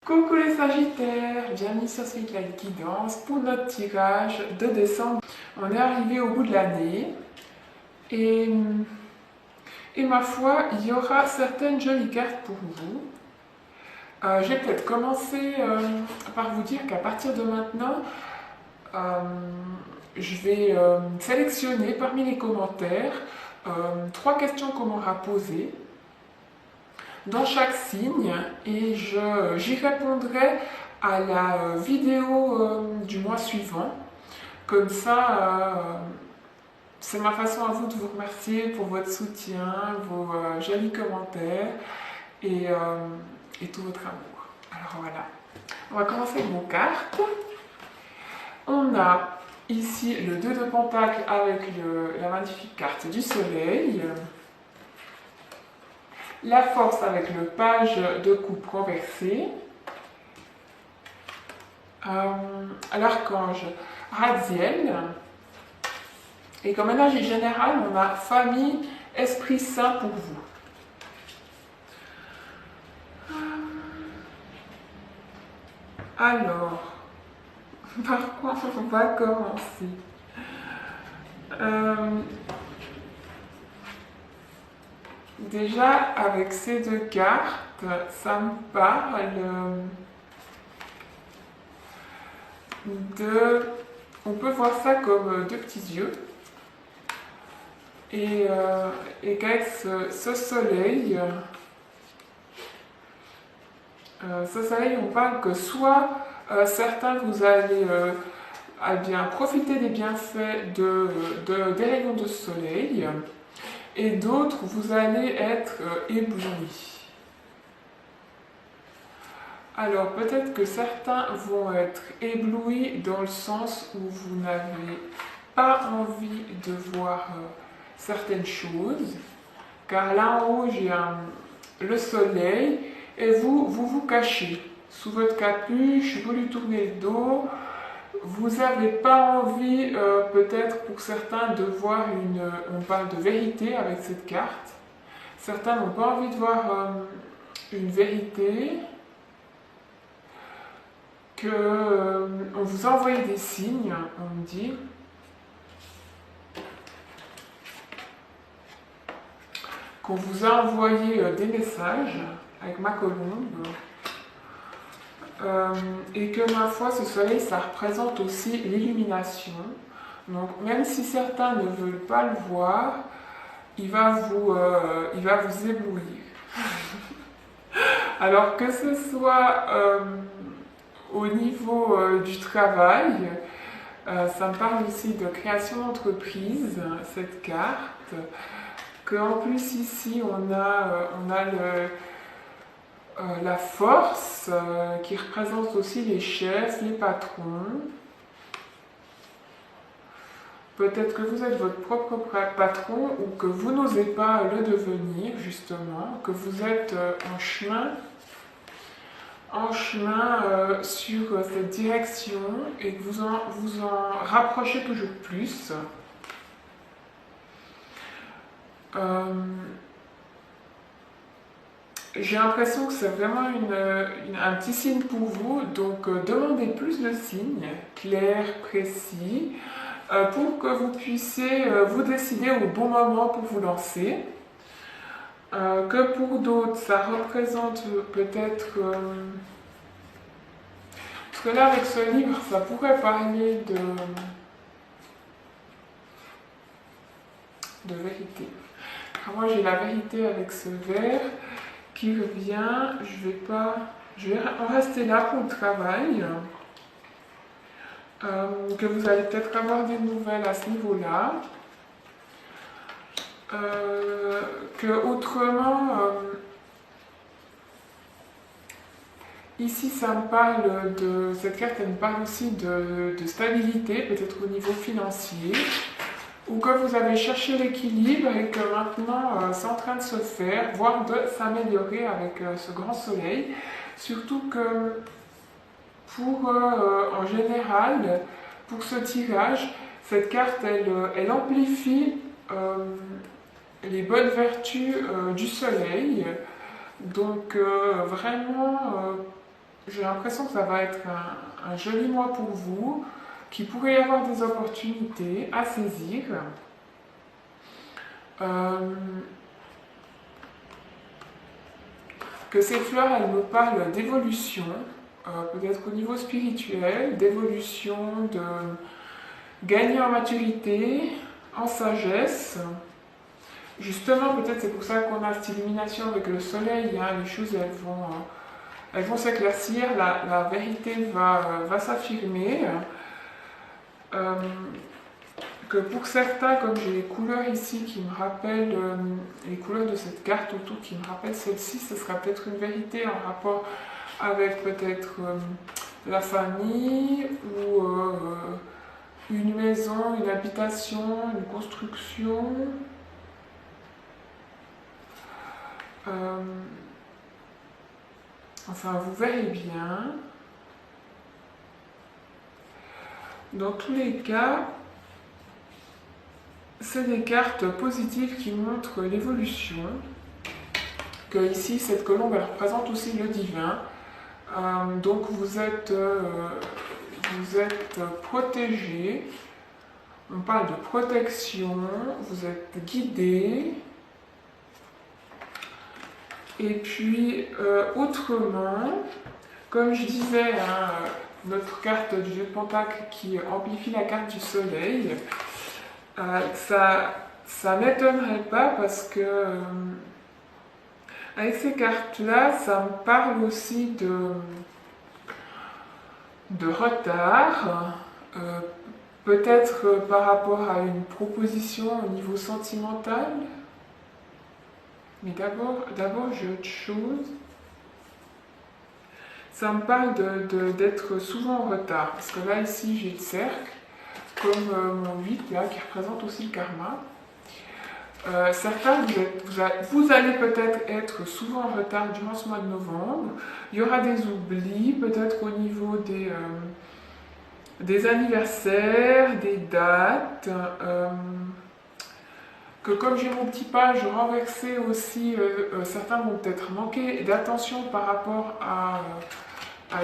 Coucou les Sagittaires, bienvenue sur Sweet Light Guidance pour notre tirage de décembre. On est arrivé au bout de l'année et ma foi, il y aura certaines jolies cartes pour vous. Je vais peut-être commencer par vous dire qu'à partir de maintenant, je vais sélectionner parmi les commentaires 3 questions qu'on m'aura posées dans chaque signe et j'y répondrai à la vidéo du mois suivant. Comme ça, c'est ma façon à vous de vous remercier pour votre soutien, vos jolis commentaires et tout votre amour. Alors voilà, on va commencer avec vos cartes. On a ici le 2 de Pentacle avec la magnifique carte du Soleil. La Force avec le Page de coupe renversé. L'Archange Raziel. Et comme énergie générale, on a Famille, Esprit Saint pour vous. Alors, par quoi on va commencer? Déjà, avec ces 2 cartes, ça me parle de... On peut voir ça comme 2 petits yeux. Et qu'avec ce soleil, on parle que soit certains vous allez bien profiter des bienfaits des rayons de soleil, et d'autres vous allez être éblouis. Alors peut-être que certains vont être éblouis dans le sens où vous n'avez pas envie de voir certaines choses, car là en haut j'ai le soleil et vous cachez sous votre capuche, vous lui tournez le dos. Vous n'avez pas envie, peut-être pour certains, de voir on parle de vérité avec cette carte. Certains n'ont pas envie de voir une vérité, on vous a envoyé des signes, on me dit. Qu'on vous a envoyé des messages avec ma colombe. Et que ma foi, ce soleil, ça représente aussi l'illumination. Donc même si certains ne veulent pas le voir, il va vous éblouir. Alors que ce soit au niveau du travail, ça me parle aussi de création d'entreprise, cette carte. Qu'en plus ici on a la force qui représente aussi les chefs, les patrons. Peut-être que vous êtes votre propre patron ou que vous n'osez pas le devenir justement, que vous êtes en chemin sur cette direction et que vous en rapprochez toujours plus. J'ai l'impression que c'est vraiment un petit signe pour vous, donc demandez plus de signes clairs, précis, pour que vous puissiez vous décider au bon moment pour vous lancer. Que pour d'autres, ça représente peut-être... parce que là, avec ce livre, ça pourrait parler de vérité. Alors moi, j'ai la vérité avec ce verre qui revient. Je vais en rester là pour le travail. Que vous allez peut-être avoir des nouvelles à ce niveau-là. Que autrement, ici ça me parle cette carte, elle me parle aussi de stabilité, peut-être au niveau financier, ou que vous avez cherché l'équilibre et que maintenant c'est en train de se faire, voire de s'améliorer avec ce grand soleil. Surtout que en général, pour ce tirage, cette carte elle amplifie les bonnes vertus du soleil. Donc vraiment, j'ai l'impression que ça va être un joli mois pour vous, qu'il pourrait y avoir des opportunités à saisir. Que ces fleurs, elles me parlent d'évolution, peut-être au niveau spirituel, d'évolution, de gagner en maturité, en sagesse. Justement, peut-être c'est pour ça qu'on a cette illumination avec le soleil, hein, les choses elles vont s'éclaircir, la vérité va s'affirmer. Que pour certains, comme j'ai les couleurs ici qui me rappellent, les couleurs de cette carte autour qui me rappellent celle-ci, ce sera peut-être une vérité en rapport avec peut-être la famille ou une maison, une habitation, une construction. Enfin, vous verrez bien. Dans tous les cas, c'est des cartes positives qui montrent l'évolution. Que ici, cette colombe, elle représente aussi le divin. Donc vous êtes protégé. On parle de protection. Vous êtes guidé. Et puis, autrement, comme je disais, hein, notre carte du jeu de Pentacle qui amplifie la carte du soleil, ça m'étonnerait pas parce que avec ces cartes-là, ça me parle aussi de retard, peut-être par rapport à une proposition au niveau sentimental. Mais d'abord j'ai autre chose. Ça me parle d'être souvent en retard. Parce que là, ici, j'ai le cercle, comme mon 8, là, qui représente aussi le karma. Certains, vous allez peut-être être souvent en retard durant ce mois de novembre. Il y aura des oublis, peut-être au niveau des anniversaires, des dates. Que comme j'ai mon petit page renversé aussi, certains vont peut-être manquer d'attention par rapport à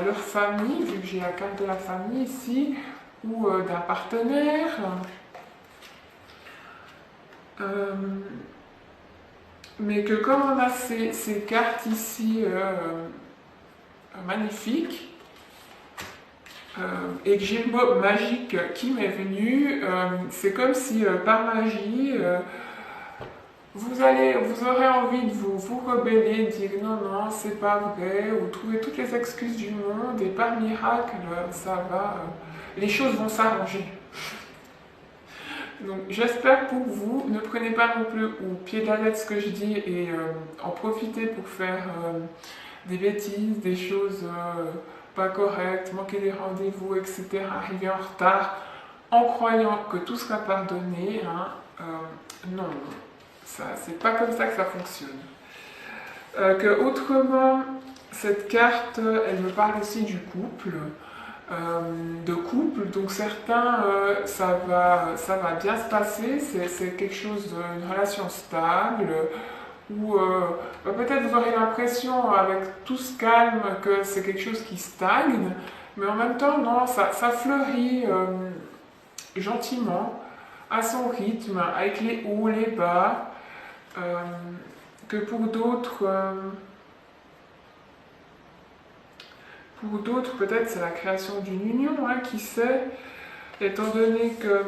leur famille, vu que j'ai la carte de la famille ici, ou d'un partenaire. Mais que comme on a ces cartes ici magnifiques, et que j'ai le mot magique qui m'est venu, c'est comme si par magie, vous aurez envie de vous rebeller, de dire non, non, c'est pas vrai, ou trouver toutes les excuses du monde, et par miracle, ça va, les choses vont s'arranger. Donc j'espère pour vous, ne prenez pas non plus au pied de la lettre ce que je dis et en profitez pour faire des bêtises, des choses pas correctes, manquer des rendez-vous, etc., arriver en retard, en croyant que tout sera pardonné. Hein, non. C'est pas comme ça que ça fonctionne. Que autrement, cette carte, elle me parle aussi du couple, donc certains, ça va bien se passer, c'est quelque chose, une relation stable, ou peut-être vous aurez l'impression, avec tout ce calme, que c'est quelque chose qui stagne, mais en même temps, non, ça fleurit gentiment, à son rythme, avec les hauts, les bas. Que pour d'autres, peut-être c'est la création d'une union, hein, qui sait, étant donné que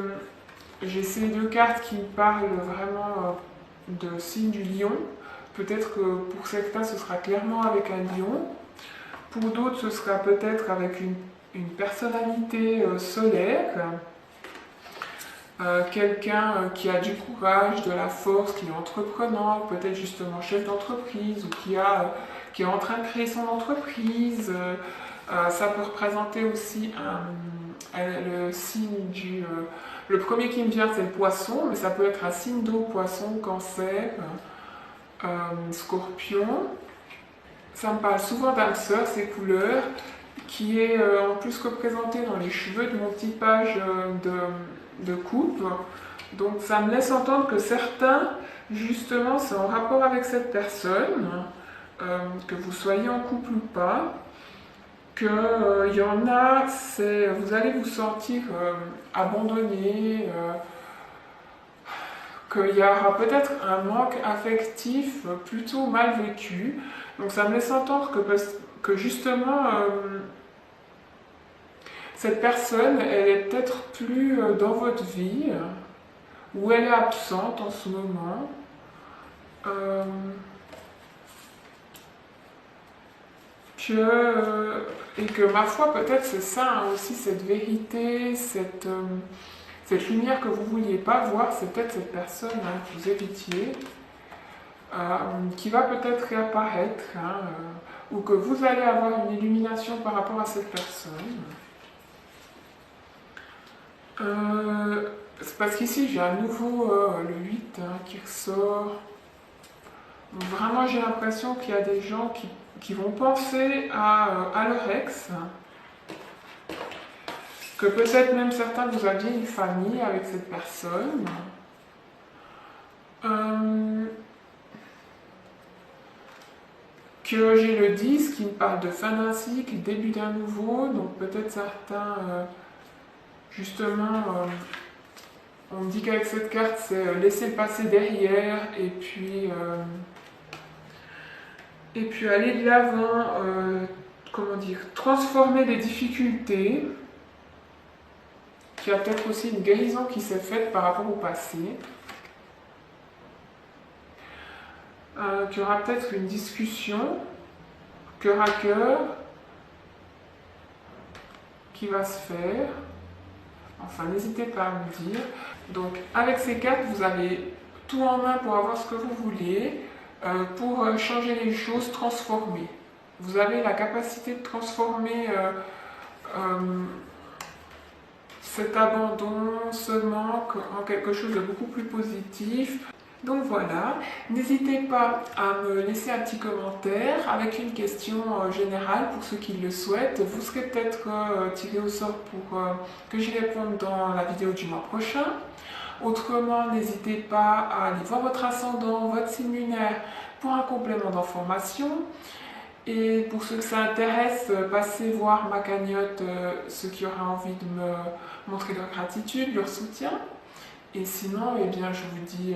j'ai ces deux cartes qui me parlent vraiment de signe du lion. Peut-être que pour certains ce sera clairement avec un lion, pour d'autres ce sera peut-être avec une personnalité solaire. Quelqu'un qui a du courage, de la force, qui est entreprenant, peut-être justement chef d'entreprise, ou qui est en train de créer son entreprise. Ça peut représenter aussi le signe du... le premier qui me vient, c'est le poisson, mais ça peut être un signe d'eau, poisson, cancer, scorpion. Ça me parle souvent d'âme sœur, ces couleurs, qui est en plus représenté dans les cheveux de mon petit page de coupe. Donc ça me laisse entendre que certains, justement, c'est en rapport avec cette personne, que vous soyez en couple ou pas. qu'il y en a, vous allez vous sentir abandonné, qu'il y aura peut-être un manque affectif plutôt mal vécu. Donc ça me laisse entendre que justement, cette personne, elle est peut-être plus dans votre vie, ou elle est absente en ce moment. Et que ma foi, peut-être c'est ça hein, aussi, cette vérité, cette lumière que vous ne vouliez pas voir, c'est peut-être cette personne hein, que vous évitiez, qui va peut-être réapparaître, hein, ou que vous allez avoir une illumination par rapport à cette personne. C'est parce qu'ici j'ai à nouveau le 8 hein, qui ressort. Donc, vraiment j'ai l'impression qu'il y a des gens qui vont penser à leur ex, que peut-être même certains vous aviez une famille avec cette personne. Que j'ai le 10 qui me parle de fin d'un cycle, début d'un nouveau, donc peut-être certains, justement, on me dit qu'avec cette carte c'est laisser le passé derrière et puis aller de l'avant, comment dire, transformer des difficultés, qu'il y a peut-être aussi une guérison qui s'est faite par rapport au passé, qu'il y aura peut-être une discussion, cœur à cœur, qui va se faire. Enfin, n'hésitez pas à me dire. Donc, avec ces cartes, vous avez tout en main pour avoir ce que vous voulez, pour changer les choses, transformer. Vous avez la capacité de transformer cet abandon, ce manque en quelque chose de beaucoup plus positif. Donc voilà, n'hésitez pas à me laisser un petit commentaire avec une question générale pour ceux qui le souhaitent. Vous serez peut-être tiré au sort pour que j'y réponde dans la vidéo du mois prochain. Autrement, n'hésitez pas à aller voir votre ascendant, votre signe lunaire pour un complément d'information. Et pour ceux que ça intéresse, passez voir ma cagnotte, ceux qui auraient envie de me montrer leur gratitude, leur soutien. Et sinon, eh bien, je vous dis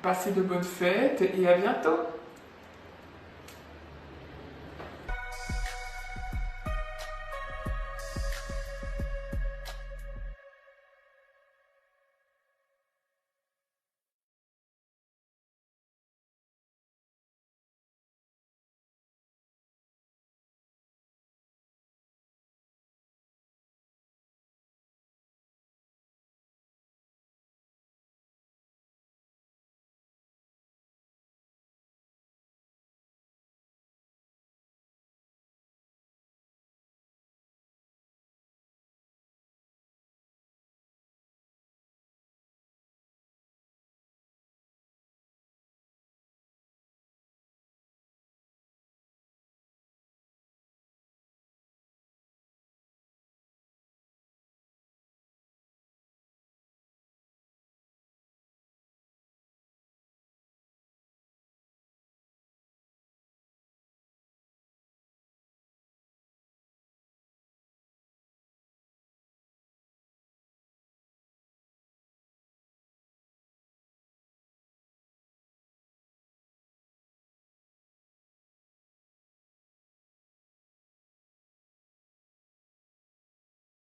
passez de bonnes fêtes et à bientôt.